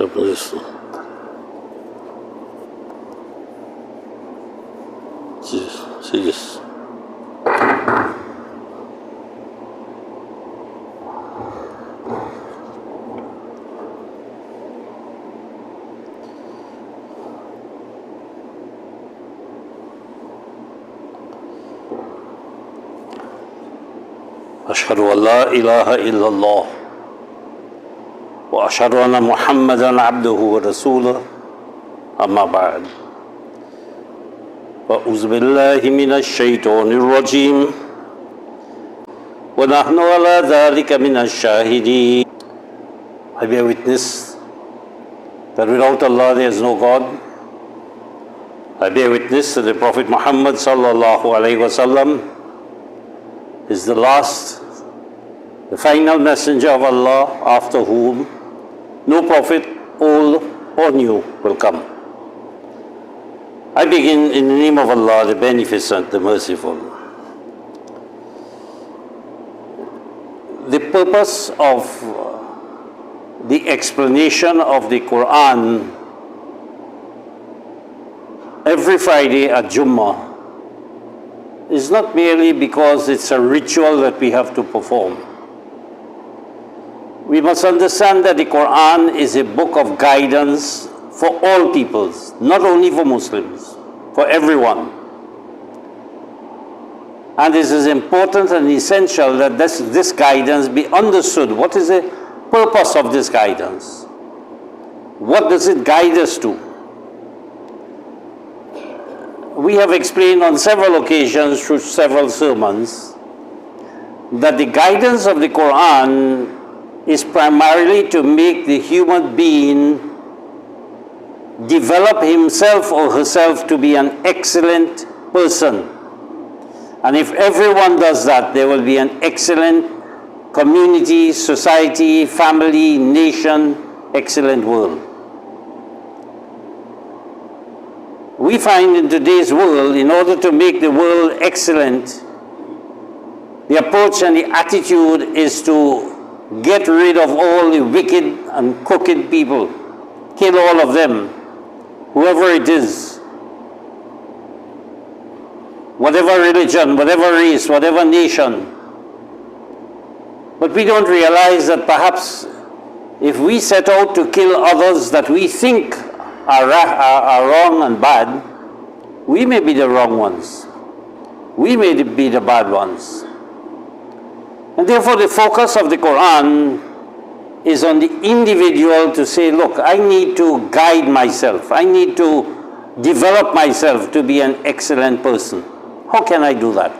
por isso. Sigue. أشهد أن لا إله إلا الله وأشهد أن محمدًا عبده ورسوله أما بعد أعوذ بالله من الشيطان الرجيم ونحن على ذلك من الشاهدين. I bear witness that without Allah there is no God. I bear witness that the Prophet Muhammad sallallahu alaihi wasallam is the last, the final messenger of Allah, after whom no prophet, old or new, will come. I begin in the name of Allah, the Beneficent, the Merciful. The purpose of the explanation of the Quran every Friday at Jumu'ah is not merely because it's a ritual that we have to perform. We must understand that the Quran is a book of guidance for all peoples, not only for Muslims, for everyone. And this is important and essential that this guidance be understood. What is the purpose of this guidance? What does it guide us to? We have explained on several occasions through several sermons that the guidance of the Quran is primarily to make the human being develop himself or herself to be an excellent person. And if everyone does that, there will be an excellent community, society, family, nation, excellent world. We find in today's world, in order to make the world excellent, the approach and the attitude is to get rid of all the wicked and crooked people, kill all of them, whoever it is, whatever religion, whatever race, whatever nation. But we don't realize that perhaps if we set out to kill others that we think are wrong and bad, we may be the wrong ones. We may be the bad ones. And therefore the focus of the Quran is on the individual to say, look, I need to guide myself. I need to develop myself to be an excellent person. How can I do that?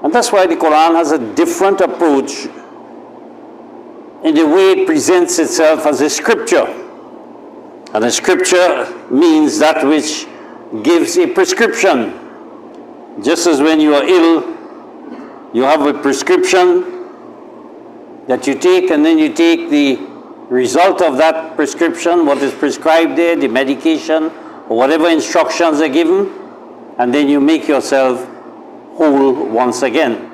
And that's why the Quran has a different approach in the way it presents itself as a scripture. And a scripture means that which gives a prescription. Just as when you are ill, you have a prescription that you take, and then you take the result of that prescription, what is prescribed there, the medication, or whatever instructions are given, and then you make yourself whole once again.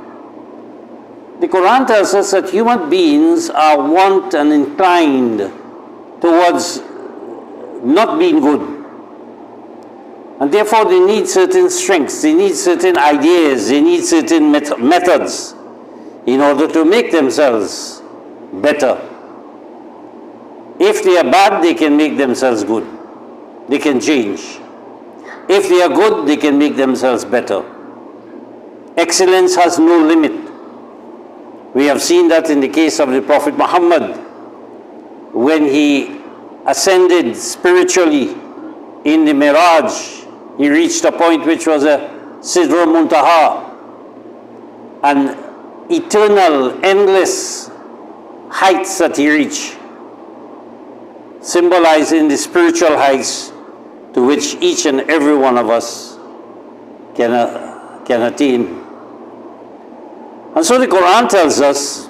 The Quran tells us that human beings are wont and inclined towards not being good. And therefore they need certain strengths, they need certain ideas, they need certain methods in order to make themselves better. If they are bad, they can make themselves good. They can change. If they are good, they can make themselves better. Excellence has no limit. We have seen that in the case of the Prophet Muhammad, when he ascended spiritually in the Miraj, he reached a point which was a Sidra Muntaha, an eternal, endless heights that he reached, symbolizing the spiritual heights to which each and every one of us can attain. And so the Quran tells us,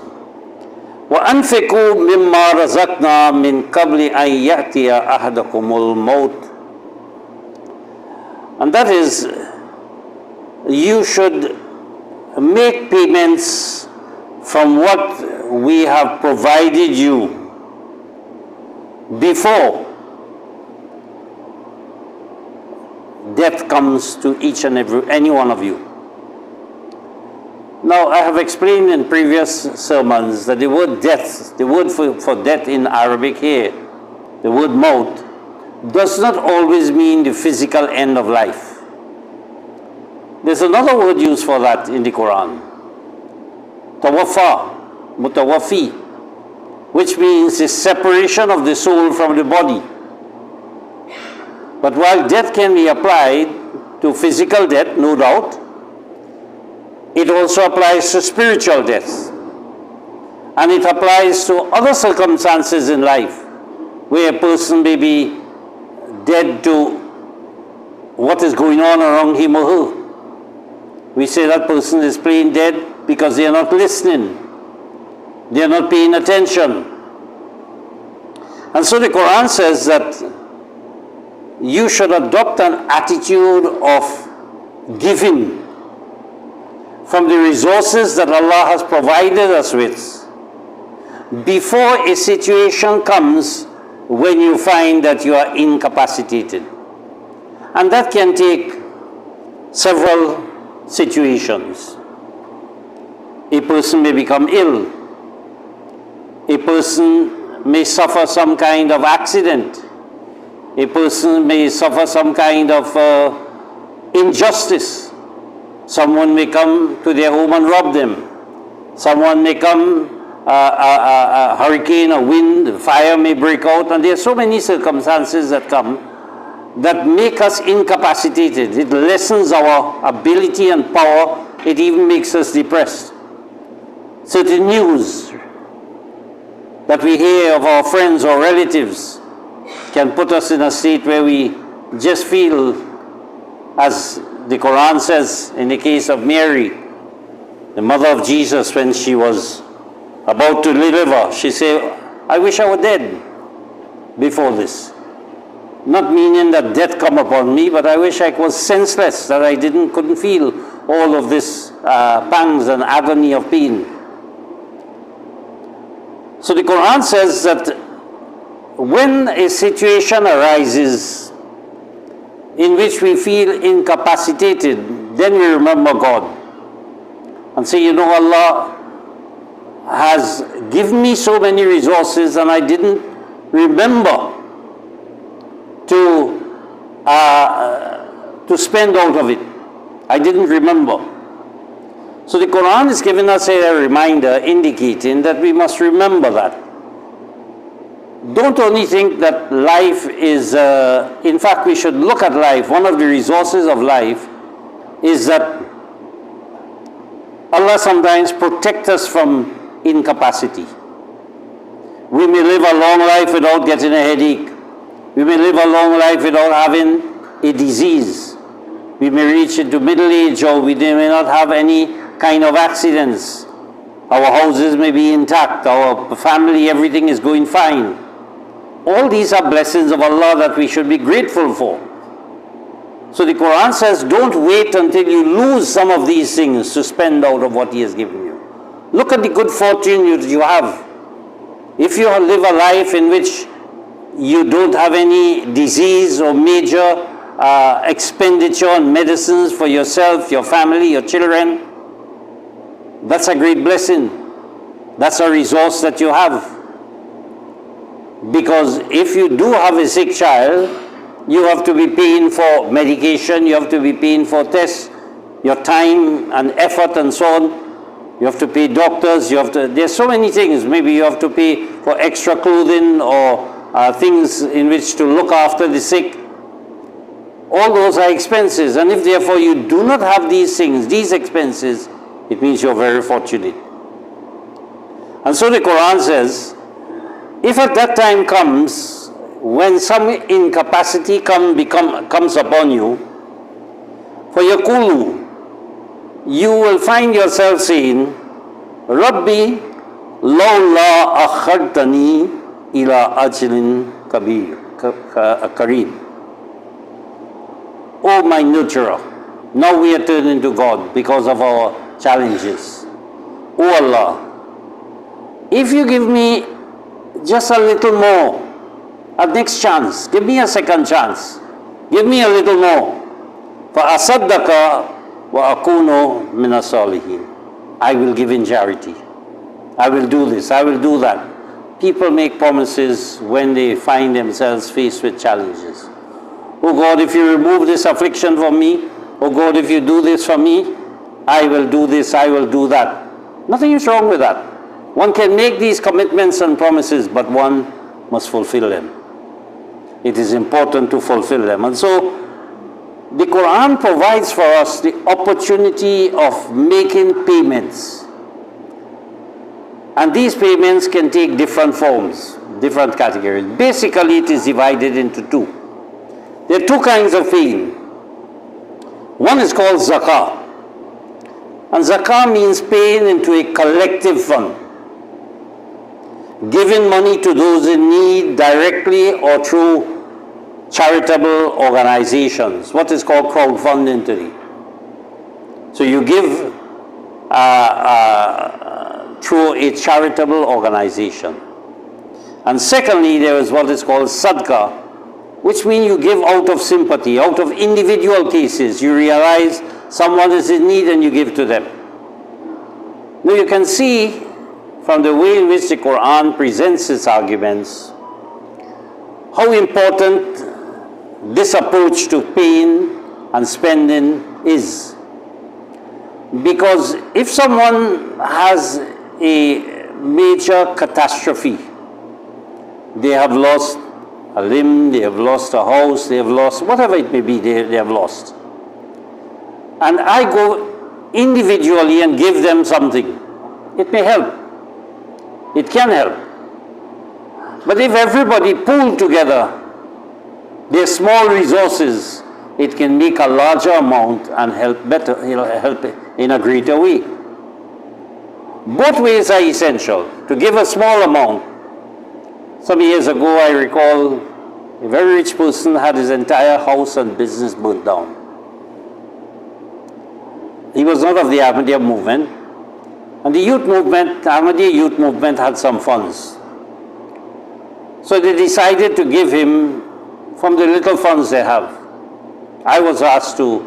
وَأَنْفِقُوا مِمَّا رَزَقْنَا مِنْ قَبْلِ أَنْ يَأْتِيَ أَحَدَكُمُ الْمَوْتِ. And that is, you should make payments from what we have provided you before death comes to each and any one of you. Now, I have explained in previous sermons that the word death, the word for death in Arabic here, the word maut, does not always mean the physical end of life. There's another word used for that in the Quran, tawaffa, mutawafi, which means the separation of the soul from the body. But while death can be applied to physical death, no doubt, it also applies to spiritual death. And it applies to other circumstances in life where a person may be dead to what is going on around him or her. We say that person is plain dead because they are not listening. They are not paying attention. And so the Quran says that you should adopt an attitude of giving from the resources that Allah has provided us with before a situation comes when you find that you are incapacitated. And that can take several situations. A person may become ill. A person may suffer some kind of accident. A person may suffer some kind of injustice. Someone may come to their home and rob them. Someone may come, a hurricane, a wind, fire may break out, and there are so many circumstances that come that make us incapacitated. It lessens our ability and power. It even makes us depressed. Certain news that we hear of our friends or relatives can put us in a state where we just feel, as the Quran says in the case of Mary, the mother of Jesus, when she was about to deliver, she said, I wish I were dead before this. Not meaning that death come upon me, but I wish I was senseless, that I couldn't feel all of this pangs and agony of pain. So the Quran says that when a situation arises in which we feel incapacitated, then we remember God and say, you know, Allah has given me so many resources and I didn't remember to spend out of it. I didn't remember. So the Quran is giving us a reminder indicating that we must remember that. Don't only think that life is, in fact we should look at life. One of the resources of life is that Allah sometimes protects us from incapacity. We may live a long life without getting a headache. We may live a long life without having a disease. We may reach into middle age or we may not have any kind of accidents. Our houses may be intact, our family, everything is going fine. All these are blessings of Allah that we should be grateful for. So the Quran says, don't wait until you lose some of these things to spend out of what He has given you. Look at the good fortune you have. If you live a life in which you don't have any disease or major expenditure on medicines for yourself, your family, your children, that's a great blessing. That's a resource that you have. Because if you do have a sick child, you have to be paying for medication, you have to be paying for tests, your time and effort and so on. You have to pay doctors, there's so many things. Maybe you have to pay for extra clothing or things in which to look after the sick. All those are expenses, and if therefore you do not have these things, these expenses, it means you're very fortunate. And so the Quran says, if at that time comes, when some incapacity comes upon you, فَيَقُولُ, you will find yourself saying, Rabbi, lawla akhartani ila ajlin kareem. Oh my nurturer, now we are turning to God because of our challenges. Oh Allah, if you give me just a little more a next chance. Give me a second chance. Give me a little more. فَأَصَدَّقَ وَأَكُونُ مِنَ الصَّالِحِينَ. I will give in charity. I will do this, I will do that. People make promises when they find themselves faced with challenges. Oh God, if you remove this affliction from me, oh God, if you do this for me, I will do this, I will do that. Nothing is wrong with that. One can make these commitments and promises, but one must fulfill them. It is important to fulfill them. And so, the Quran provides for us the opportunity of making payments. And these payments can take different forms, different categories. Basically, it is divided into two. There are two kinds of paying. One is called zakah. And zakah means paying into a collective fund. Giving money to those in need directly or through charitable organizations, what is called crowdfunding today. So you give through a charitable organization. And secondly, there is what is called sadaqah, which means you give out of sympathy, out of individual cases. You realize someone is in need and you give to them. Now you can see from the way in which the Quran presents its arguments how important this approach to paying and spending is. Because if someone has a major catastrophe, they have lost a limb, they have lost a house, they have lost whatever it may be, they have lost. And I go individually and give them something, it may help. It can help. But if everybody pooled together their small resources, it can make a larger amount and help better, help in a greater way. Both ways are essential. To give a small amount. Some years ago, I recall a very rich person had his entire house and business burnt down. He was not of the Ahmadiyya movement. And the youth movement, the Ahmadiyya youth movement had some funds. So they decided to give him from the little funds they have. I was asked to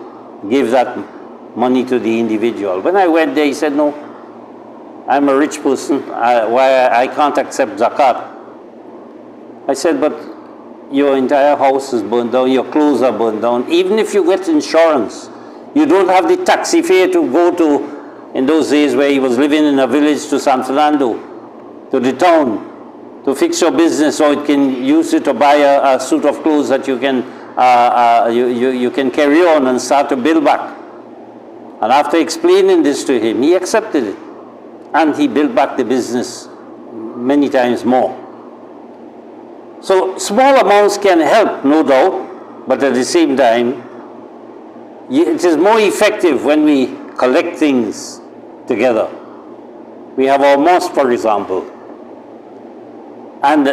give that money to the individual. When I went there, he said, no, I'm a rich person, I can't accept zakat. I said, but your entire house is burned down, your clothes are burned down. Even if you get insurance, you don't have the taxi fare to go to, in those days where he was living in a village, to San Fernando, to the town, to fix your business, or it can use it to buy a suit of clothes that you can carry on and start to build back. And after explaining this to him, he accepted it. And he built back the business many times more. So small amounts can help, no doubt, but at the same time, it is more effective when we collect things together. We have our mosque, for example, and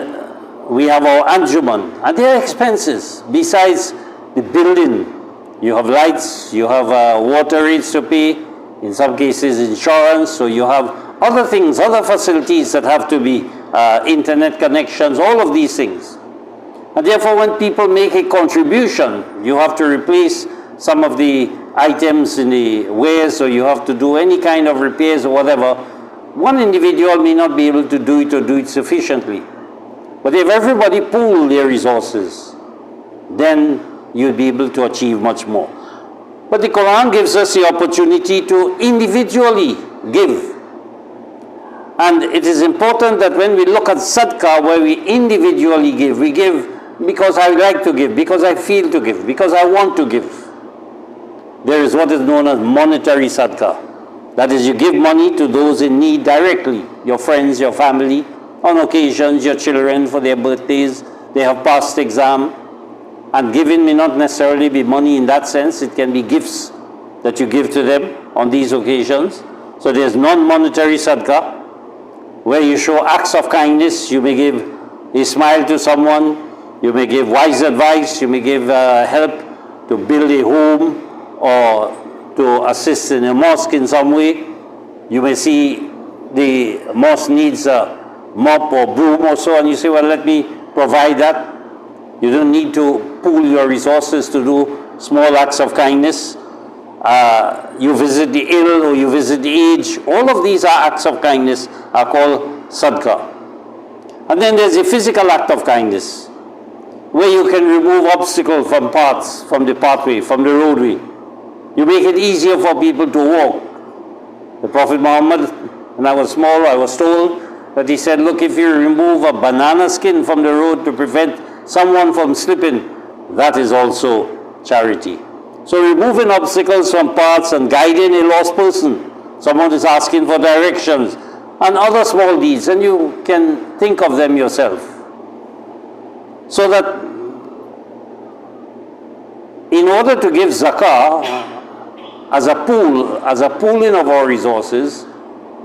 we have our anjuman, and there are expenses. Besides the building, you have lights, you have water rates to pay, in some cases insurance, so you have other things, other facilities that have to be, internet connections, all of these things. And therefore when people make a contribution, you have to replace some of the items in the wares, or you have to do any kind of repairs or whatever. One individual may not be able to do it or do it sufficiently. But if everybody pool their resources, then you'll be able to achieve much more. But the Quran gives us the opportunity to individually give. And it is important that when we look at sadaqah, where we individually give, we give because I like to give, because I feel to give, because I want to give. There is what is known as monetary sadaqah. That is, you give money to those in need directly, your friends, your family, on occasions, your children for their birthdays, they have passed exam. And giving may not necessarily be money in that sense, it can be gifts that you give to them on these occasions. So there's non-monetary sadaqah, where you show acts of kindness. You may give a smile to someone, you may give wise advice, you may give help to build a home or to assist in a mosque in some way. You may see the mosque needs a mop or broom or so, and you say, well, let me provide that. You don't need to pool your resources to do small acts of kindness. You visit the ill or you visit the aged. All of these are acts of kindness, are called sadaqah. And then there's a physical act of kindness, where you can remove obstacles from paths, from the pathway, from the roadway. You make it easier for people to walk. The Prophet Muhammad, when I was small, I was told that he said, look, if you remove a banana skin from the road to prevent someone from slipping, that is also charity. So removing obstacles from paths and guiding a lost person, someone is asking for directions, and other small deeds, and you can think of them yourself. So that in order to give zakah as a pooling of our resources,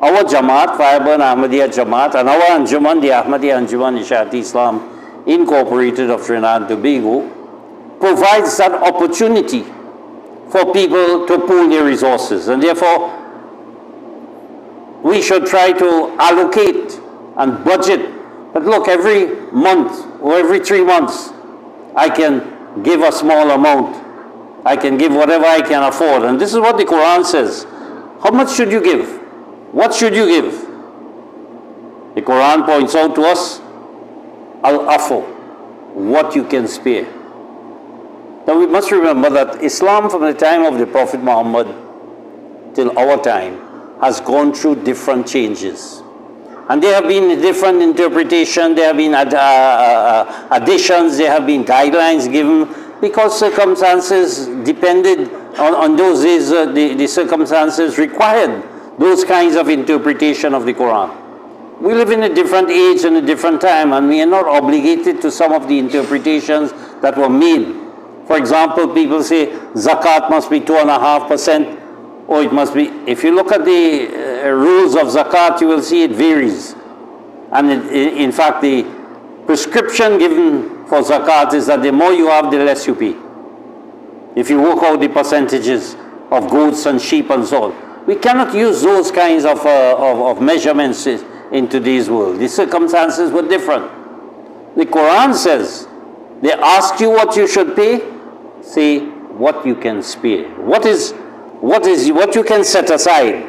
our Jamaat, Fireburn Ahmadiyya Jamaat, and our Anjuman, the Ahmadiyya Anjuman Isha'at Islam Incorporated of Trinidad and Tobago, provides that opportunity for people to pool their resources. And therefore, we should try to allocate and budget. But look, every month or every 3 months, I can give a small amount. I can give whatever I can afford. And this is what the Quran says. How much should you give? What should you give? The Quran points out to us, al-afu, what you can spare. Now we must remember that Islam from the time of the Prophet Muhammad till our time has gone through different changes. And there have been different interpretations, there have been additions, there have been guidelines given, because circumstances depended on those days, the circumstances required those kinds of interpretation of the Quran. We live in a different age and a different time, and we are not obligated to some of the interpretations that were made. For example, people say zakat must be 2.5%, or it must be, if you look at the rules of zakat, you will see it varies. And in fact, the prescription given for zakat is that the more you have, the less you pay. If you work out the percentages of goats and sheep and so on. We cannot use those kinds of measurements in today's world. The circumstances were different. The Quran says, they ask you what you should pay, say what you can spare. What you can set aside?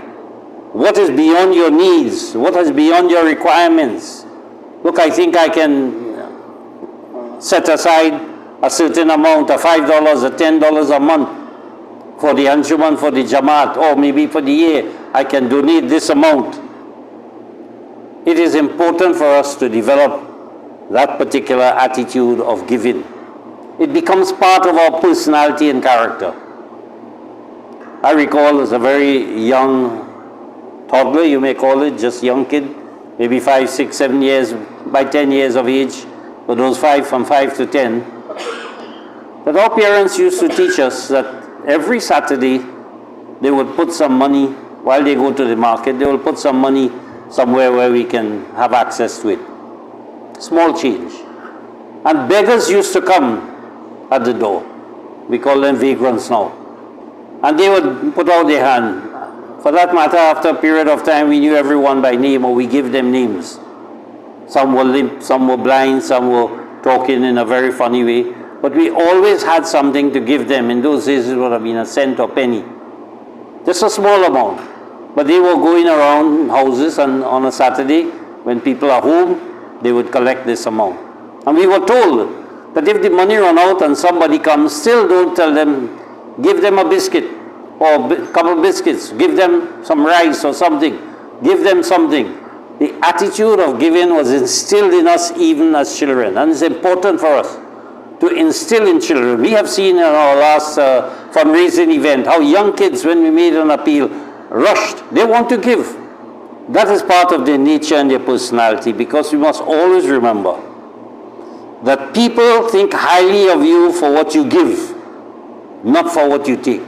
What is beyond your needs? What is beyond your requirements? Look, I think I can set aside a certain amount, of $5 or $10 a month for the Anjuman, for the Jamaat, or maybe for the year, I can donate this amount. It is important for us to develop that particular attitude of giving. It becomes part of our personality and character. I recall as a very young toddler, you may call it, just young kid, maybe 5, 6, 7 years, by 10 years of age, for those from 5 to 10, that our parents used to teach us that every Saturday they would put some money, while they go to the market, they will put some money somewhere where we can have access to it. Small change. And beggars used to come at the door. We call them vagrants now. And they would put out their hand. For that matter, after a period of time, we knew everyone by name, or we give them names. Some were limp, some were blind, some were talking in a very funny way. But we always had something to give them. In those days, it would have been a cent or penny. Just a small amount. But they were going around houses, and on a Saturday, when people are home, they would collect this amount. And we were told that if the money run out and somebody comes, still don't tell them, give them a biscuit or a couple of biscuits, give them some rice or something, give them something. The attitude of giving was instilled in us even as children, and it's important for us to instill in children. We have seen in our last fundraising event how young kids, when we made an appeal, rushed. They want to give. That is part of their nature and their personality, because we must always remember that people think highly of you for what you give, not for what you take.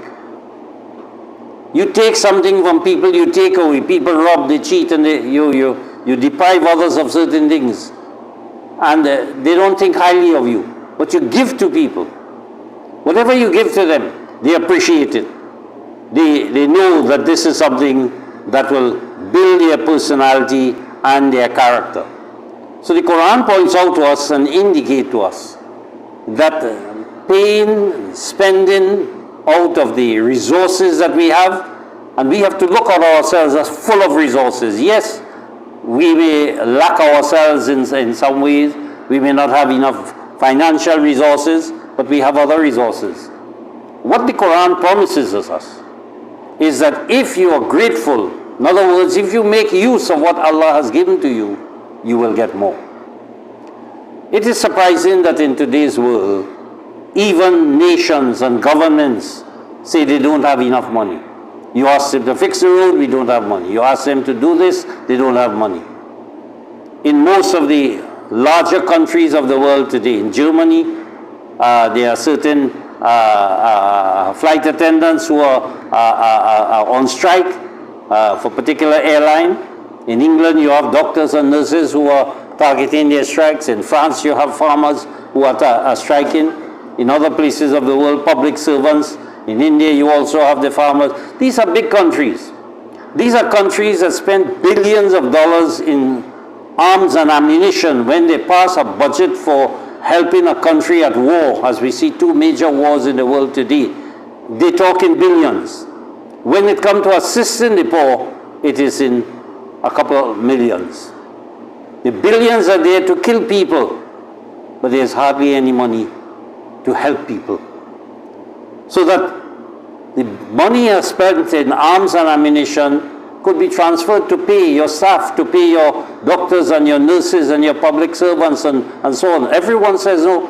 You take something from people, you take away. People rob, they cheat, and you deprive others of certain things. And they don't think highly of you. But you give to people. Whatever you give to them, they appreciate it. They know that this is something that will build their personality and their character. So the Quran points out to us and indicates to us that paying, spending out of the resources that we have, and we have to look at ourselves as full of resources. Yes, we may lack ourselves in some ways. We may not have enough financial resources, but we have other resources. What the Quran promises us is that if you are grateful, in other words, if you make use of what Allah has given to you, you will get more. It is surprising that in today's world, even nations and governments say they don't have enough money. You ask them to fix the road, we don't have money. You ask them to do this, they don't have money. In most of the larger countries of the world today, in Germany, there are certain flight attendants who are on strike for particular airline. In England, you have doctors and nurses who are targeting their strikes. In France, you have farmers who are striking. In other places of the world, public servants. In India, you also have the farmers. These are big countries. These are countries that spend billions of dollars in arms and ammunition when they pass a budget for helping a country at war, as we see two major wars in the world today. They talk in billions. When it comes to assisting the poor, it is in a couple of millions. The billions are there to kill people, but there's hardly any money to help people. So that the money you spent in arms and ammunition could be transferred to pay your staff, to pay your doctors and your nurses and your public servants and so on. Everyone says no,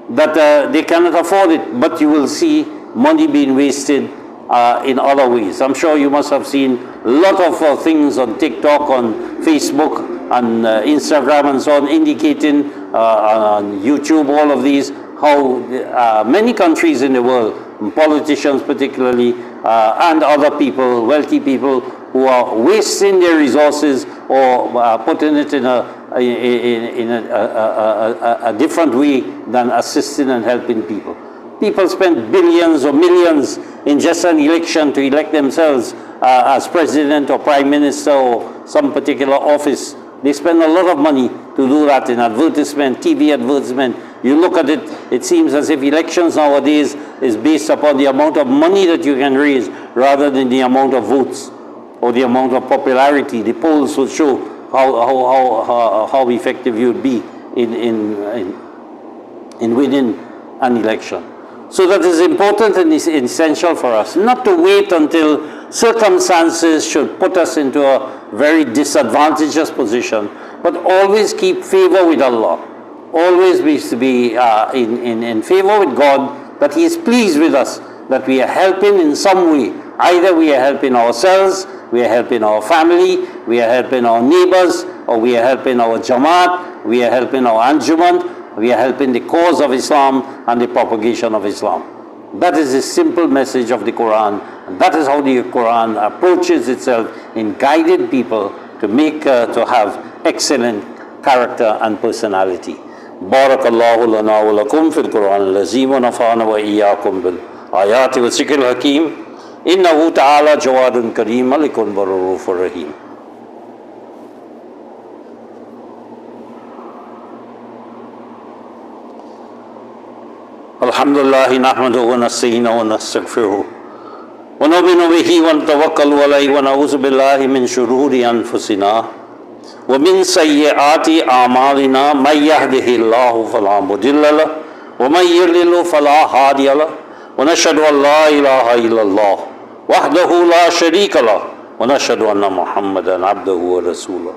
that they cannot afford it, but you will see money being wasted in other ways. I'm sure you must have seen a lot of things on TikTok, on Facebook, and Instagram and so on, indicating on YouTube, all of these, how many countries in the world, politicians particularly, and other people, wealthy people, who are wasting their resources or putting it in a different way than assisting and helping people. People spend billions or millions in just an election to elect themselves as president or prime minister or some particular office. They spend a lot of money to do that in advertisement, TV advertisement. You look at it, it seems as if elections nowadays is based upon the amount of money that you can raise rather than the amount of votes or the amount of popularity. The polls will show how effective you would be in winning an election. So that is important and is essential for us, not to wait until circumstances should put us into a very disadvantageous position, but always keep favor with Allah. Always be in favor with God, that He is pleased with us, that we are helping in some way. Either we are helping ourselves, we are helping our family, we are helping our neighbors, or we are helping our Jamaat, we are helping our Anjuman, we are helping the cause of Islam and the propagation of Islam. That is the simple message of the Quran, and that is how the Quran approaches itself in guiding people to have excellent character and personality. Barakallahu lana wa lakum fil Quran al-Azim wa nafa'ana wa iyyakum bil ayati wa zikril hakim. Innahu ta'ala jawadun kareem malikun barurufur rahim. Alhamdulillah nahmaduhu wa nasta'inuhu wa nastaghfiruh wa nu'minu bihi wa natawakkalu alayhi wa na'udzu billahi min shururi anfusina wa min sayyiati a'malina may yahdihillahu fala mudilla lahu wa may yudlil fala hadiya lahu wa nashhadu an la ilaha illallah wahdahu la sharika lahu wa nashhadu anna Muhammadan abduhu wa rasuluh.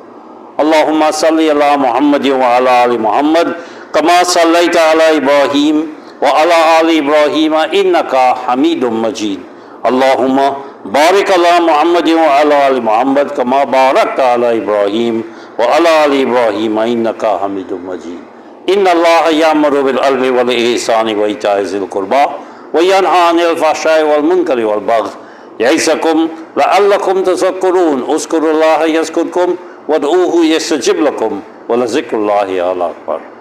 Allahumma salli ala Muhammad wa ala ali Muhammad kama sallaita ala Ibrahim wa ala ali Ibrahim innaka Hamidum Majid. Allahumma barik ala Muhammad wa ala ali Muhammad kama barakta ala Ibrahim wa ala ali Ibrahim innaka Hamidum Majid. Inna Allah ya'muru bil adli wal ihsani wa ita'i zil qurba wa yanha 'anil fahsha'i wal munkari wal baghi ya'izukum la'allakum tadhakkarun. Uzkurullaha yazkurkum wad'uhu yastajib lakum wa la zikrullahi akbar.